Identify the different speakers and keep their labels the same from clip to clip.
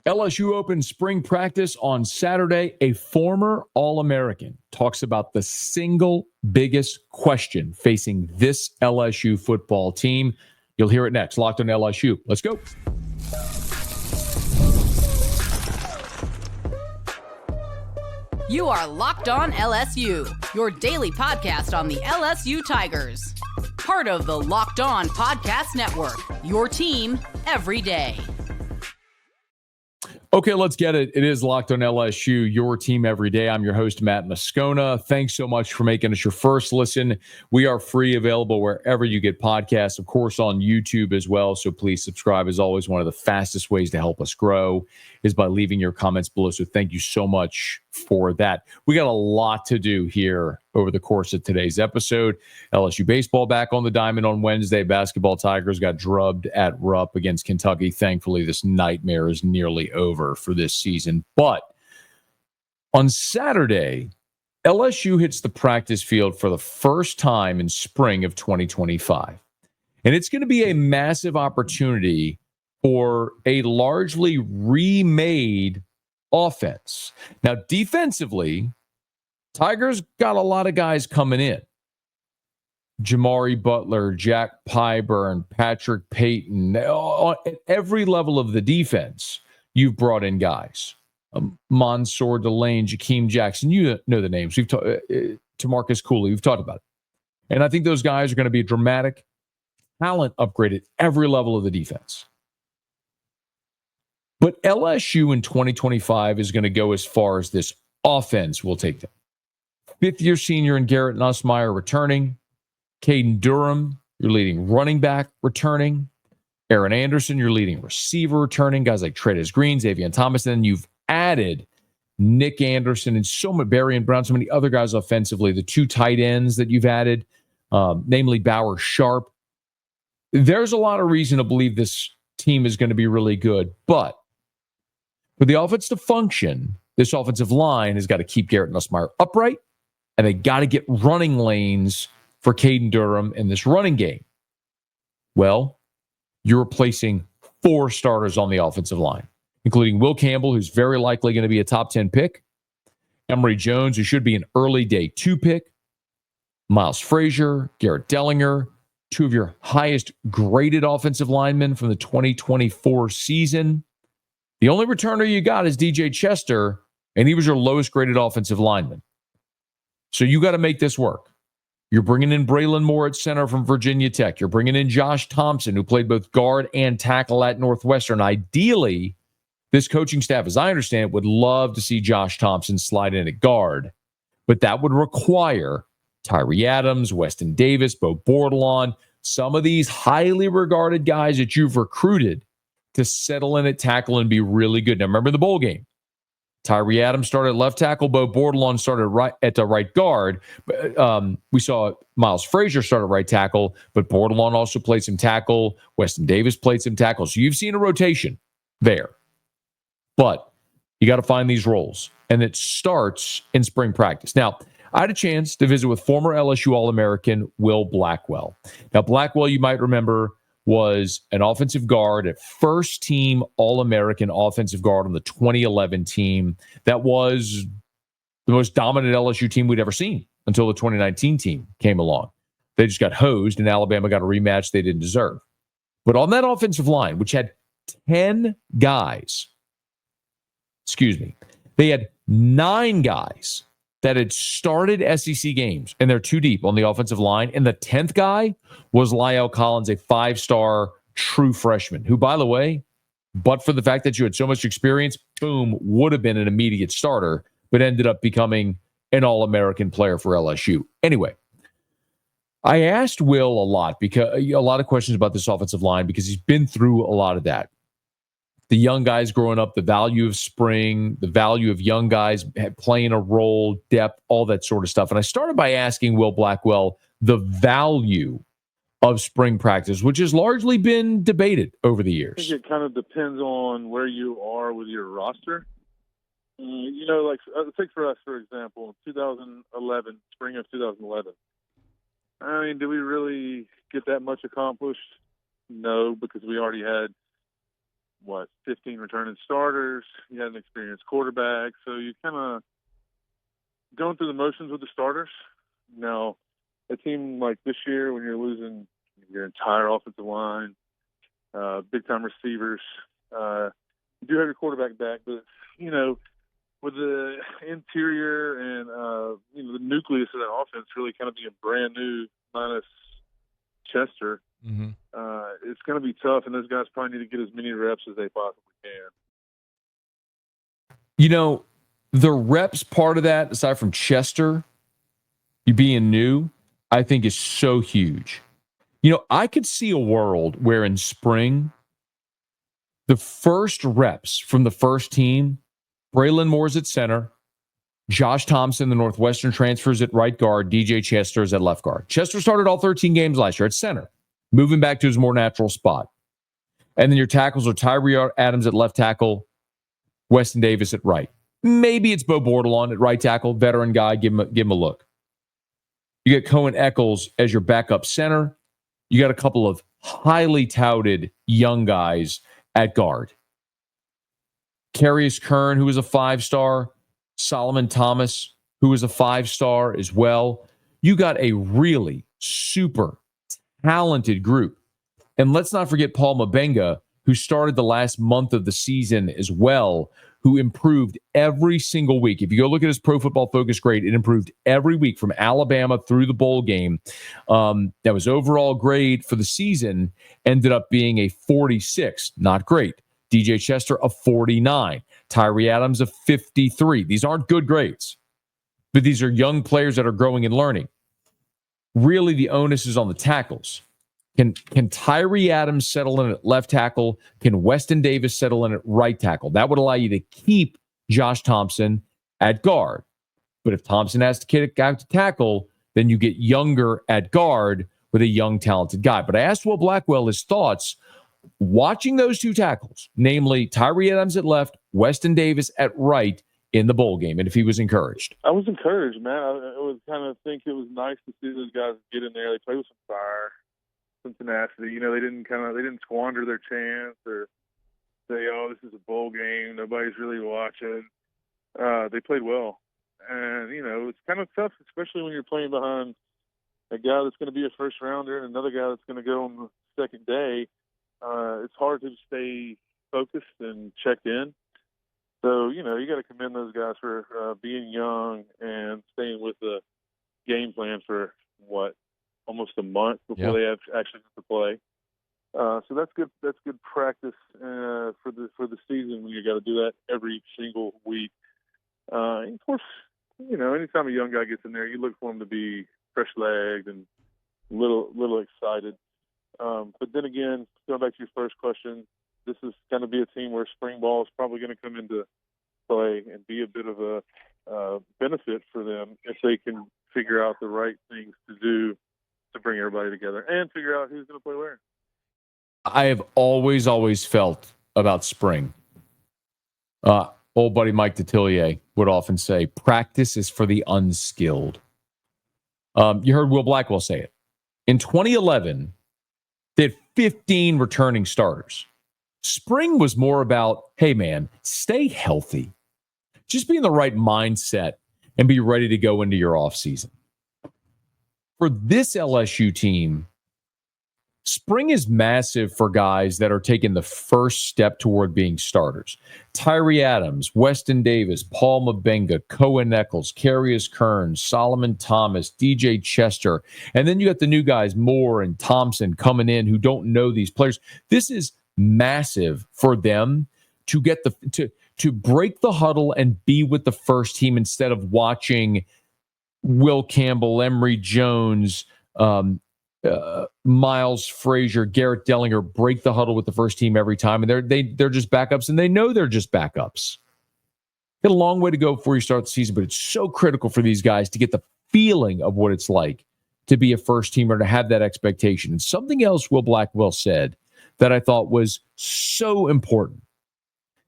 Speaker 1: LSU opens spring practice on Saturday. A former All American talks about the single biggest question facing this LSU football team. You'll hear it next. Locked on LSU. Let's go.
Speaker 2: You are Locked On LSU, your daily podcast on the LSU Tigers. Part of the Locked On Podcast Network, your team every day.
Speaker 1: Okay, let's get it. It is Locked on LSU, your team every day. I'm your host, Matt Moscona. Thanks so much for making us your first listen. We are free, available wherever you get podcasts, of course, on YouTube as well. So please subscribe. As always, one of the fastest ways to help us grow is by leaving your comments below. So thank you so much for that. We got a lot to do here over the course of today's episode. LSU baseball back on the diamond on Wednesday. Basketball Tigers got drubbed at Rupp against Kentucky. Thankfully, this nightmare is nearly over for this season. But on Saturday, LSU hits the practice field for the first time in spring of 2025. And it's going to be a massive opportunity for a largely remade offense. Now, defensively, Tigers got a lot of guys coming in. Jamari Butler, Jack Pyburn, Patrick Payton. At every level of the defense, you've brought in guys. Mansour Delane, Jakeem Jackson. You know the names. We've Tamarcus Cooley. We've talked about it. And I think those guys are going to be a dramatic talent upgrade at every level of the defense. But LSU in 2025 is going to go as far as this offense will take them. Fifth-year senior in Garrett Nussmeier returning. Caden Durham, your leading running back, returning. Aaron Anderson, your leading receiver, returning. Guys like Treydas Green, Xavier Thomas. And then you've added Nick Anderson and so many, Barry Brown, so many other guys offensively. The two tight ends that you've added, namely Bauer Sharp. There's a lot of reason to believe this team is going to be really good. But for the offense to function, this offensive line has got to keep Garrett Nussmeier upright, and they got to get running lanes for Caden Durham in this running game. Well, you're replacing 4 starters on the offensive line, including Will Campbell, who's very likely going to be a top 10 pick, Emory Jones, who should be an early day 2 pick, Miles Frazier, Garrett Dellinger, 2 of your highest graded offensive linemen from the 2024 season. The only returner you got is DJ Chester, and he was your lowest graded offensive lineman. So you got to make this work. You're bringing in Braylon Moore at center from Virginia Tech. You're bringing in Josh Thompson, who played both guard and tackle at Northwestern. Ideally, this coaching staff, as I understand it, would love to see Josh Thompson slide in at guard. But that would require Tyree Adams, Weston Davis, Bo Bordelon, some of these highly regarded guys that you've recruited to settle in at tackle and be really good. Now, remember the bowl game. Tyree Adams started at left tackle. Bo Bordelon started right at the right guard. We saw Miles Frazier start at right tackle, but Bordelon also played some tackle. Weston Davis played some tackle. So you've seen a rotation there. But you got to find these roles, and it starts in spring practice. Now, I had a chance to visit with former LSU All American Will Blackwell. Now, Blackwell, you might remember, was an offensive guard at first team All American offensive guard on the 2011 team. That was the most dominant LSU team we'd ever seen until the 2019 team came along. They just got hosed, and Alabama got a rematch they didn't deserve. But on that offensive line, which had 10 guys, they had 9 guys that had started SEC games, and they're too deep on the offensive line. And the 10th guy was Lyle Collins, a 5-star true freshman, who, by the way, but for the fact that you had so much experience, boom, would have been an immediate starter, but ended up becoming an All-American player for LSU. Anyway, I asked Will a lot of questions about this offensive line because he's been through a lot of that. The young guys growing up, the value of spring, the value of young guys playing a role, depth, all that sort of stuff. And I started by asking Will Blackwell the value of spring practice, which has largely been debated over the years.
Speaker 3: I think it kind of depends on where you are with your roster. Like take for us, for example, 2011, spring of 2011. I mean, did we really get that much accomplished? No, because we already had 15 returning starters. You had an experienced quarterback. So you kind of going through the motions with the starters. Now, a team like this year, when you're losing your entire offensive line, big-time receivers, you do have your quarterback back, but, with the interior and, the nucleus of that offense really kind of being brand new minus Chester, it's going to be tough, and those guys probably need to get as many reps as they possibly can.
Speaker 1: The reps part of that, aside from Chester, you being new, I think is so huge. I could see a world where in spring, the first reps from the first team, Braylon Moore's at center, Josh Thompson, the Northwestern transfers at right guard, DJ Chester is at left guard. Chester started all 13 games last year at center, moving back to his more natural spot. And then your tackles are Tyree Adams at left tackle, Weston Davis at right. Maybe it's Bo Bordelon at right tackle, veteran guy, give him a look. You get Cohen Eccles as your backup center. You got a couple of highly touted young guys at guard. Carius Kern, who is a 5-star. Solomon Thomas, who is a 5-star as well. You got a really super talented group. And let's not forget Paul Mabenga, who started the last month of the season as well, who improved every single week. If you go look at his Pro Football Focus grade, it improved every week from Alabama through the bowl game. That was overall grade for the season, ended up being a 46. Not great. DJ Chester, a 49. Tyree Adams, a 53. These aren't good grades, but these are young players that are growing and learning. Really, the onus is on the tackles. Can Tyree Adams settle in at left tackle? Can Weston Davis settle in at right tackle? That would allow you to keep Josh Thompson at guard. But if Thompson has to kick out to tackle, then you get younger at guard with a young, talented guy. But I asked Will Blackwell his thoughts watching those two tackles, namely Tyree Adams at left, Weston Davis at right in the bowl game, and if he was encouraged.
Speaker 3: I was encouraged, man. I was kind of think it was nice to see those guys get in there. They played with some fire, some tenacity. They didn't squander their chance or say, "Oh, this is a bowl game. Nobody's really watching." They played well, and it's kind of tough, especially when you're playing behind a guy that's going to be a first rounder and another guy that's going to go on the second day. It's hard to stay focused and checked in. So, you got to commend those guys for being young and staying with the game plan for, almost a month before they have actually get to play. So that's good. That's good practice for the season when you got to do that every single week. And of course, anytime a young guy gets in there, you look for him to be fresh-legged and little excited. But then again, going back to your first question, this is going to be a team where spring ball is probably going to come into play and be a bit of a benefit for them if they can figure out the right things to do to bring everybody together and figure out who's going to play where.
Speaker 1: I have always felt about spring. Old buddy Mike Detillier would often say, practice is for the unskilled. You heard Will Blackwell say it. In 2011, they had 15 returning starters. Spring was more about, hey, man, stay healthy. Just be in the right mindset and be ready to go into your offseason. For this LSU team, spring is massive for guys that are taking the first step toward being starters. Tyree Adams, Weston Davis, Paul Mabenga, Cohen Eccles, Carius Kern, Solomon Thomas, DJ Chester. And then you got the new guys, Moore and Thompson, coming in who don't know these players. This is massive for them to get to break the huddle and be with the first team instead of watching Will Campbell, Emory Jones, Miles Frazier, Garrett Dellinger break the huddle with the first team every time, and they're just backups, and they know they're just backups. Got a long way to go before you start the season, but it's so critical for these guys to get the feeling of what it's like to be a first teamer, to have that expectation. And something else Will Blackwell said that I thought was so important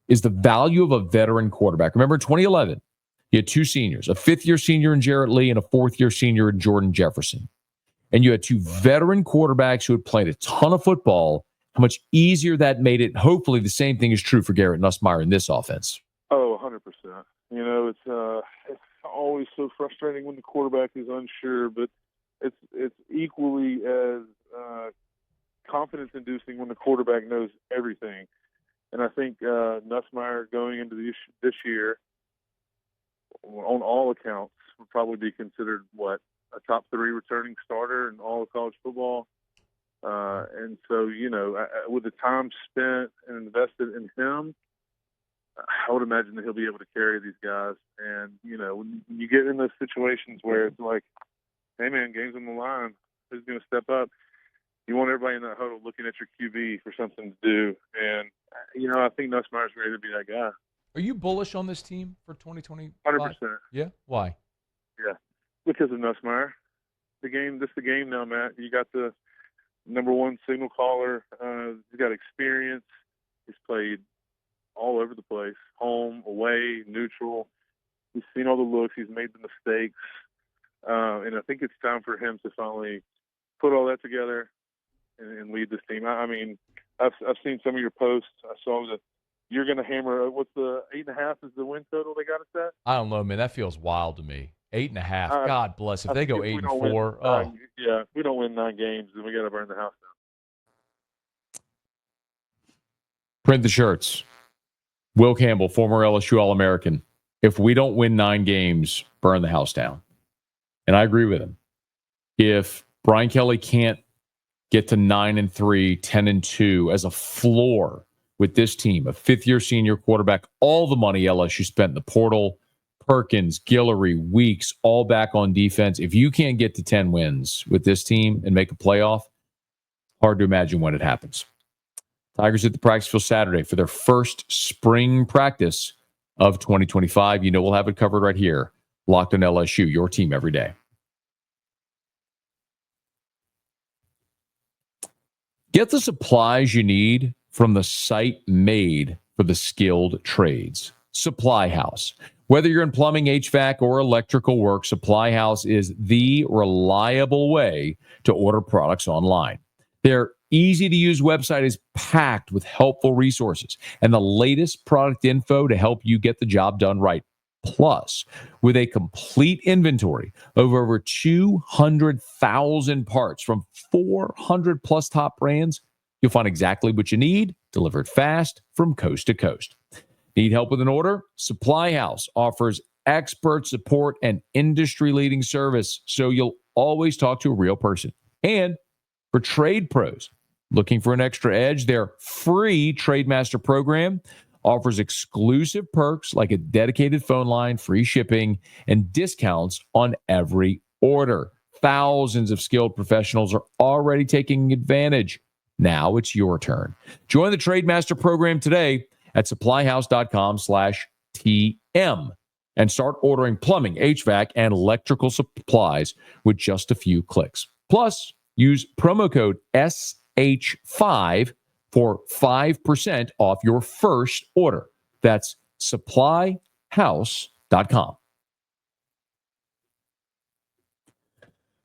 Speaker 1: is the value of a veteran quarterback. Remember, in 2011, you had two seniors, a fifth-year senior in Jarrett Lee and a fourth-year senior in Jordan Jefferson. And you had two veteran quarterbacks who had played a ton of football how much easier that made it. Hopefully the same thing is true for Garrett Nussmeier in this offense.
Speaker 3: Oh, 100%. You know, it's always so frustrating when the quarterback is unsure, but it's equally as confidence-inducing when the quarterback knows everything. And I think Nussmeier going into this year, on all accounts, would probably be considered, a top 3 returning starter in all of college football. And so, you know, with the time spent and invested in him, I would imagine that he'll be able to carry these guys. And, you know, when you get in those situations where it's like, hey, man, game's on the line, who's going to step up? You want everybody in that huddle looking at your QB for something to do. And, you know, I think Nussmeier's ready to be that guy.
Speaker 4: Are you bullish on this team for 2025?
Speaker 3: 100%.
Speaker 4: Yeah? Why?
Speaker 3: Yeah, because of Nussmeier. This is the game now, Matt. You got the number 1 signal caller. He's got experience. He's played all over the place, home, away, neutral. He's seen all the looks. He's made the mistakes. And I think it's time for him to finally put all that together and lead this team. I mean, I've seen some of your posts. I saw that you're going to hammer. What's the 8.5 is the win total they got us at?
Speaker 4: I don't know, man. That feels wild to me. 8.5. God bless. If they go 8-4,
Speaker 3: yeah, if we don't win 9 games, then we got to burn the house down.
Speaker 1: Print the shirts. Will Campbell, former LSU All American. If we don't win 9 games, burn the house down. And I agree with him. If Brian Kelly can't get to 9-3, 10-2 as a floor with this team, a 5th-year senior quarterback, all the money LSU spent in the portal, Perkins, Guillory, Weeks, all back on defense. If you can't get to 10 wins with this team and make a playoff, hard to imagine when it happens. Tigers hit the practice field Saturday for their first spring practice of 2025. You know we'll have it covered right here. Locked on LSU, your team every day. Get the supplies you need from the site made for the skilled trades. Supply House. Whether you're in plumbing, HVAC, or electrical work, Supply House is the reliable way to order products online. Their easy-to-use website is packed with helpful resources and the latest product info to help you get the job done right. Plus, with a complete inventory of over 200,000 parts from 400-plus top brands, you'll find exactly what you need, delivered fast from coast to coast. Need help with an order? Supply House offers expert support and industry-leading service, so you'll always talk to a real person. And for trade pros looking for an extra edge, their free Trademaster program offers exclusive perks like a dedicated phone line, free shipping, and discounts on every order. Thousands of skilled professionals are already taking advantage. Now it's your turn. Join the Trademaster program today at supplyhouse.com/TM and start ordering plumbing, HVAC, and electrical supplies with just a few clicks. Plus, use promo code SH5 for 5% off your first order. That's supplyhouse.com.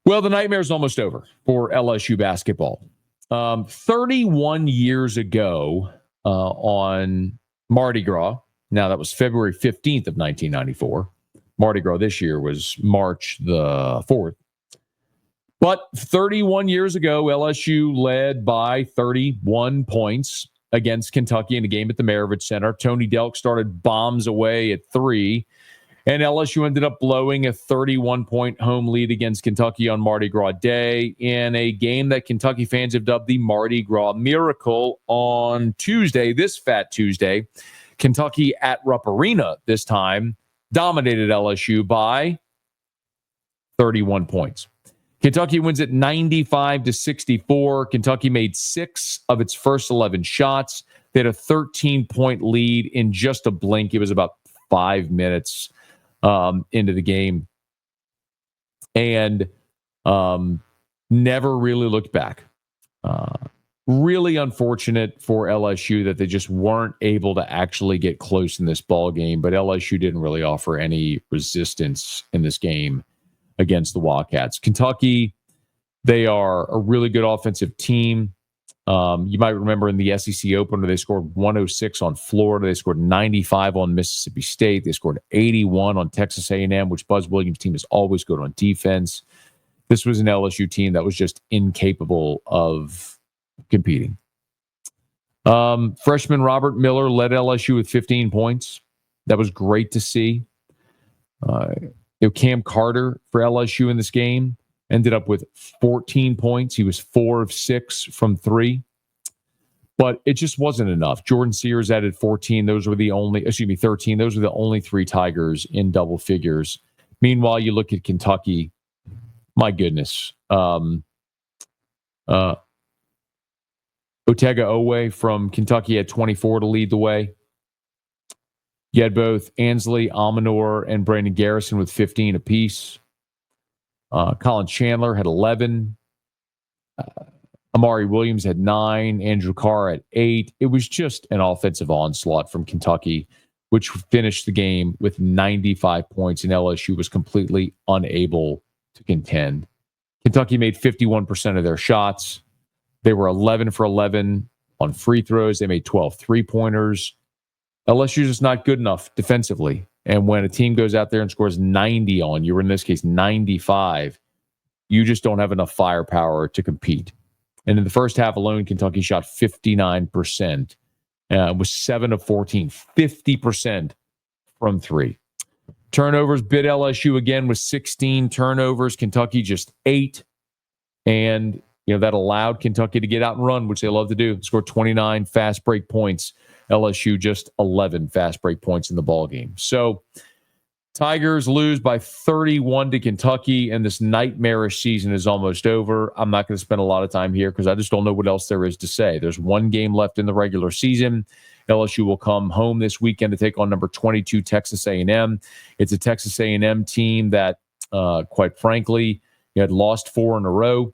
Speaker 1: Well, the nightmare's almost over for LSU basketball. 31 years ago on Mardi Gras, now that was February 15th of 1994. Mardi Gras this year was March the 4th. But 31 years ago, LSU led by 31 points against Kentucky in a game at the Maravich Center. Tony Delk started bombs away at 3, and LSU ended up blowing a 31-point home lead against Kentucky on Mardi Gras Day in a game that Kentucky fans have dubbed the Mardi Gras Miracle. On Tuesday, this Fat Tuesday, Kentucky at Rupp Arena this time dominated LSU by 31 points. Kentucky wins at 95-64. Kentucky made 6 of its first 11 shots. They had a 13-point lead in just a blink. It was about 5 minutes into the game. And never really looked back. Really unfortunate for LSU that they just weren't able to actually get close in this ball game. But LSU didn't really offer any resistance in this game against the Wildcats. Kentucky, they are a really good offensive team. You might remember in the SEC opener, they scored 106 on Florida. They scored 95 on Mississippi State. They scored 81 on Texas A&M, which Buzz Williams' team is always good on defense. This was an LSU team that was just incapable of competing. Freshman Robert Miller led LSU with 15 points. That was great to see. Cam Carter for LSU in this game ended up with 14 points. He was 4 of 6 from 3. But it just wasn't enough. Jordan Sears added 14. 13. Those were the only 3 Tigers in double figures. Meanwhile, you look at Kentucky. My goodness. Otega Owe from Kentucky had 24 to lead the way. You had both Ansley Amanor and Brandon Garrison with 15 apiece. Colin Chandler had 11. Amari Williams had 9. Andrew Carr had 8. It was just an offensive onslaught from Kentucky, which finished the game with 95 points, and LSU was completely unable to contend. Kentucky made 51% of their shots. They were 11 for 11 on free throws. They made 12 three-pointers. LSU is just not good enough defensively. And when a team goes out there and scores 90 on you, or in this case 95, you just don't have enough firepower to compete. And in the first half alone, Kentucky shot 59%. Was 7 of 14, 50% from 3. Turnovers bit LSU again with 16 turnovers. Kentucky just 8. And that allowed Kentucky to get out and run, which they love to do. Scored 29 fast break points. LSU just 11 fast break points in the ball game. So Tigers lose by 31 to Kentucky, and this nightmarish season is almost over. I'm not going to spend a lot of time here because I just don't know what else there is to say. There's one game left in the regular season. LSU will come home this weekend to take on number 22 Texas A&M. It's a Texas A&M team that, quite frankly, had lost 4 in a row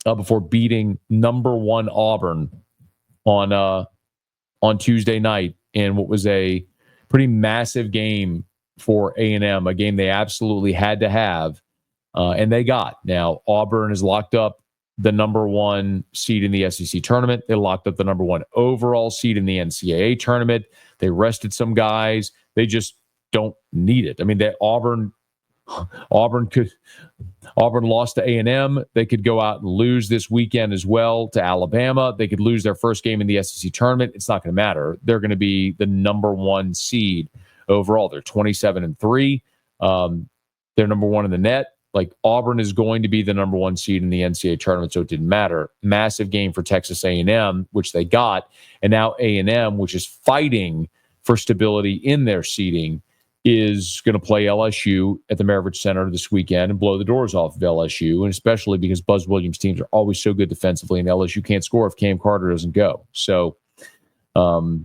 Speaker 1: before beating number 1 Auburn on Tuesday night in what was a pretty massive game for A&M, a game they absolutely had to have, and they got. Now, Auburn has locked up the number 1 seed in the SEC tournament. They locked up the number 1 overall seed in the NCAA tournament. They rested some guys. They just don't need it. I mean, Auburn lost to A&M. They could go out and lose this weekend as well to Alabama. They could lose their first game in the SEC tournament. It's not going to matter. They're going to be the number 1 seed overall. They're 27-3. They're number 1 in the net. Like, Auburn is going to be the number 1 seed in the NCAA tournament, so it didn't matter. Massive game for Texas A&M, which they got. And now A&M, which is fighting for stability in their seeding, is going to play LSU at the Maravich Center this weekend and blow the doors off of LSU, and especially because Buzz Williams' teams are always so good defensively, and LSU can't score if Cam Carter doesn't go. So LSU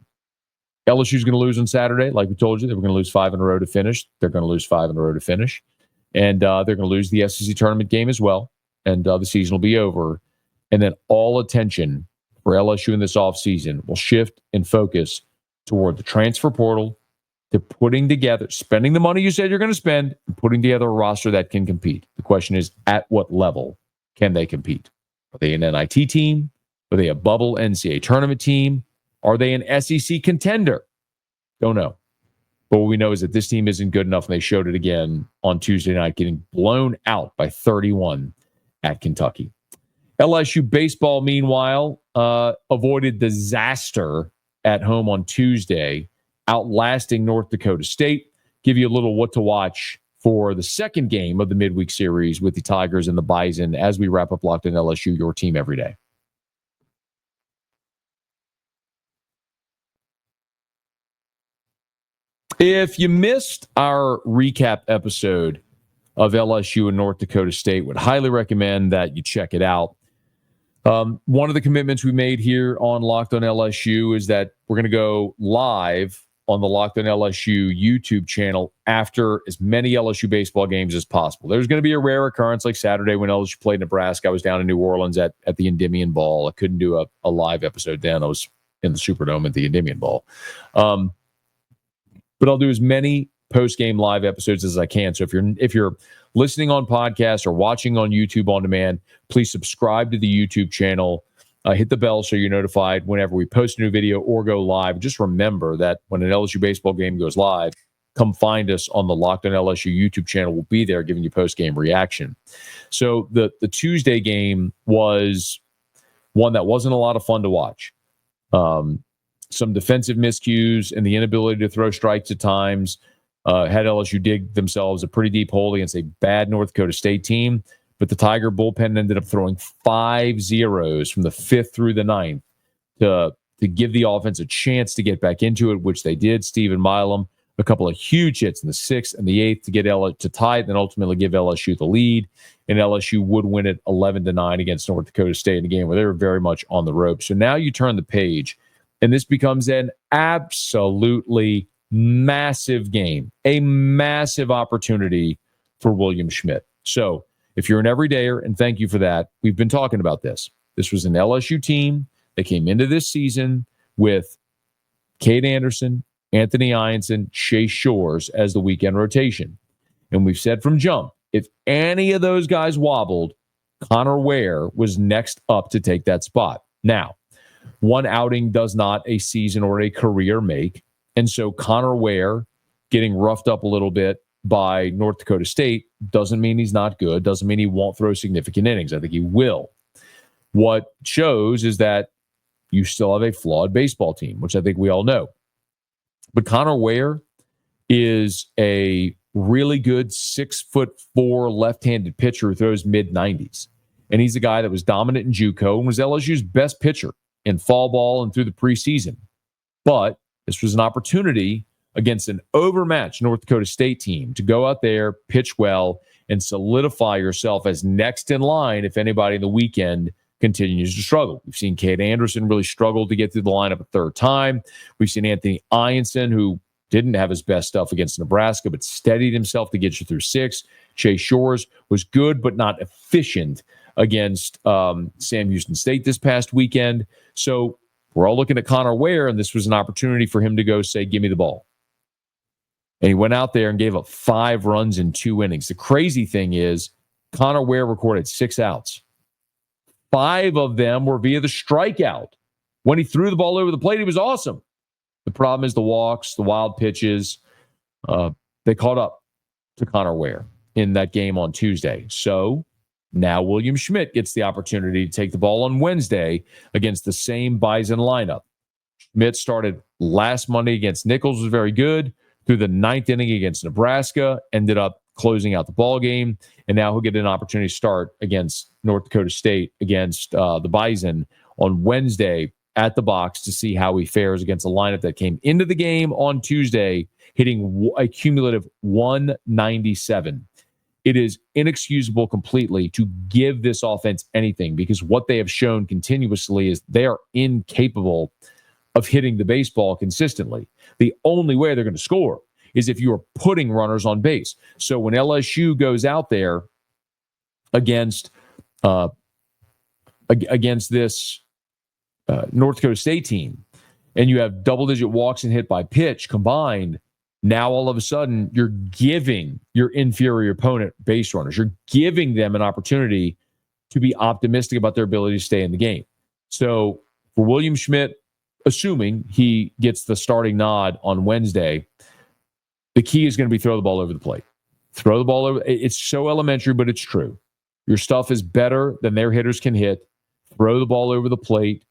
Speaker 1: is going to lose on Saturday. Like we told you, they were going to lose 5 in a row to finish. They're going to lose 5 in a row to finish. And they're going to lose the SEC tournament game as well, and the season will be over. And then all attention for LSU in this offseason will shift and focus toward the transfer portal, to putting together, spending the money you said you're going to spend, and putting together a roster that can compete. The question is, at what level can they compete? Are they an NIT team? Are they a bubble NCAA tournament team? Are they an SEC contender? Don't know. But what we know is that this team isn't good enough, and they showed it again on Tuesday night, getting blown out by 31 at Kentucky. LSU baseball, meanwhile, avoided disaster at home on Tuesday, outlasting North Dakota State. Give you a little what to watch for the second game of the midweek series with the Tigers and the Bison as we wrap up Locked On LSU, your team every day. If you missed our recap episode of LSU and North Dakota State, would highly recommend that you check it out. One of the commitments we made here on Locked On LSU is that we're going to go live on the Locked On LSU YouTube channel after as many LSU baseball games as possible. There's going to be a rare occurrence like Saturday when LSU played Nebraska. I was down in New Orleans at the Endymion Ball. I couldn't do a live episode then. I was in the Superdome at the Endymion Ball. But I'll do as many post-game live episodes as I can. So if you're listening on podcast or watching on YouTube on demand, please subscribe to the YouTube channel Hit the bell so you're notified whenever we post a new video or go live. Just remember that when an LSU baseball game goes live, come find us on the Locked On LSU YouTube channel. We'll be there giving you post-game reaction. So the Tuesday game was one that wasn't a lot of fun to watch. Some defensive miscues and the inability to throw strikes at times had LSU dig themselves a pretty deep hole against a bad North Dakota State team. But the Tiger bullpen ended up throwing 5 zeros from the 5th through the 9th to give the offense a chance to get back into it, which they did. Stephen Milam, a couple of huge hits in the 6th and the 8th to get to tie it, and then ultimately give LSU the lead. And LSU would win it 11-9 against North Dakota State in a game where they were very much on the rope. So now you turn the page, and this becomes an absolutely massive game, a massive opportunity for William Schmidt. So if you're an everydayer, and thank you for that, we've been talking about this. This was an LSU team that came into this season with Cade Anderson, Anthony Ianson, Chase Shores as the weekend rotation. And we've said from jump, if any of those guys wobbled, Connor Ware was next up to take that spot. Now, one outing does not a season or a career make. And so Connor Ware getting roughed up a little bit by North Dakota State doesn't mean he's not good, doesn't mean he won't throw significant innings. I think he will. What shows is that you still have a flawed baseball team, which I think we all know. But Connor Ware is a really good 6'4" left-handed pitcher who throws mid-90s. And he's a guy that was dominant in JUCO and was LSU's best pitcher in fall ball and through the preseason. But this was an opportunity against an overmatched North Dakota State team to go out there, pitch well, and solidify yourself as next in line if anybody in the weekend continues to struggle. We've seen Cade Anderson really struggle to get through the lineup a third time. We've seen Anthony Ianson, who didn't have his best stuff against Nebraska, but steadied himself to get you through 6. Chase Shores was good, but not efficient against Sam Houston State this past weekend. So we're all looking at Connor Ware, and this was an opportunity for him to go say, give me the ball. And he went out there and gave up 5 runs in 2 innings. The crazy thing is Connor Ware recorded 6 outs. 5 of them were via the strikeout. When he threw the ball over the plate, he was awesome. The problem is the walks, the wild pitches, they caught up to Connor Ware in that game on Tuesday. So now William Schmidt gets the opportunity to take the ball on Wednesday against the same Bison lineup. Schmidt started last Monday against Nichols, was very good. Through the 9th inning against Nebraska, ended up closing out the ball game, and now he'll get an opportunity to start against North Dakota State against the Bison on Wednesday at the box to see how he fares against a lineup that came into the game on Tuesday hitting a cumulative 197. It is inexcusable completely to give this offense anything because what they have shown continuously is they are incapable of hitting the baseball consistently. The only way they're going to score is if you are putting runners on base. So when LSU goes out there against this North Dakota State team, and you have double-digit walks and hit by pitch combined, now all of a sudden you're giving your inferior opponent base runners. You're giving them an opportunity to be optimistic about their ability to stay in the game. So for William Schmidt, assuming he gets the starting nod on Wednesday, the key is going to be throw the ball over the plate. Throw the ball over. It's so elementary, but it's true. Your stuff is better than their hitters can hit. Throw the ball over the plate.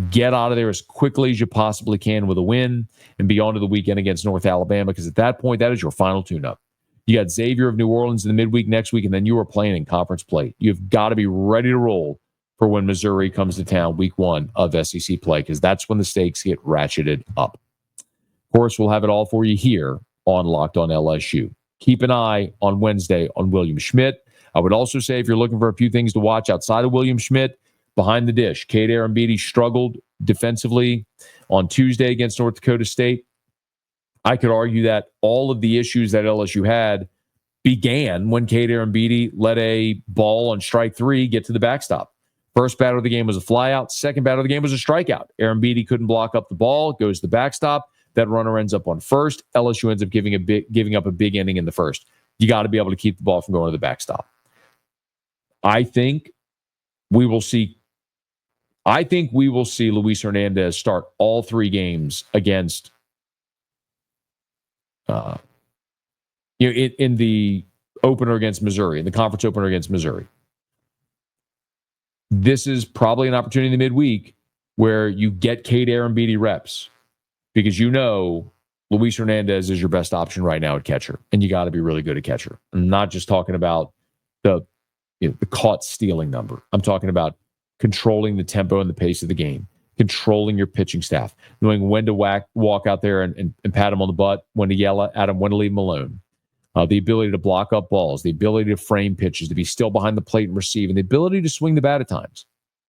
Speaker 1: Get out of there as quickly as you possibly can with a win and be on to the weekend against North Alabama, because at that point, that is your final tune-up. You got Xavier of New Orleans in the midweek next week, and then you are playing in conference play. You've got to be ready to roll for when Missouri comes to town week 1 of SEC play, because that's when the stakes get ratcheted up. Of course, we'll have it all for you here on Locked On LSU. Keep an eye on Wednesday on William Schmidt. I would also say if you're looking for a few things to watch outside of William Schmidt, behind the dish, Cade Arambidi struggled defensively on Tuesday against North Dakota State. I could argue that all of the issues that LSU had began when Cade Arambidi let a ball on strike 3 get to the backstop. First batter of the game was a flyout. Second batter of the game was a strikeout. Arambidi couldn't block up the ball, goes to the backstop. That runner ends up on first. LSU ends up giving up a big inning in the first. You got to be able to keep the ball from going to the backstop. I think we will see I think we will see Luis Hernandez start all 3 games against, in the opener against Missouri, in the conference opener against Missouri. This is probably an opportunity in the midweek where you get Cade Arambidi reps because Luis Hernandez is your best option right now at catcher, and you got to be really good at catcher. I'm not just talking about the caught stealing number. I'm talking about controlling the tempo and the pace of the game, controlling your pitching staff, knowing when to walk out there and pat him on the butt, when to yell at him, when to leave him alone. The ability to block up balls, the ability to frame pitches, to be still behind the plate and receive, and the ability to swing the bat at times.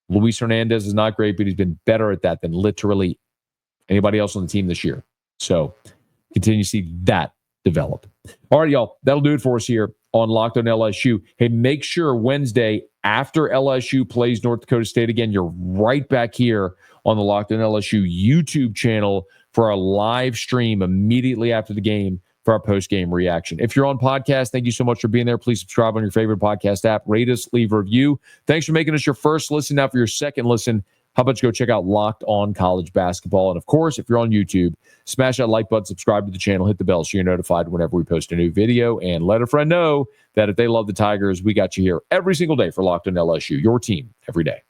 Speaker 1: Luis Hernandez is not great, but he's been better at that than literally anybody else on the team this year. So continue to see that develop. All right, y'all. That'll do it for us here on Locked On LSU. Hey, make sure Wednesday after LSU plays North Dakota State again, you're right back here on the Locked On LSU YouTube channel for our live stream immediately after the game for our post-game reaction. If you're on podcast, thank you so much for being there. Please subscribe on your favorite podcast app. Rate us, leave a review. Thanks for making us your first listen. Now for your second listen, how about you go check out Locked On College Basketball? And of course, if you're on YouTube, smash that like button, subscribe to the channel, hit the bell so you're notified whenever we post a new video, and let a friend know that if they love the Tigers, we got you here every single day for Locked On LSU, your team every day.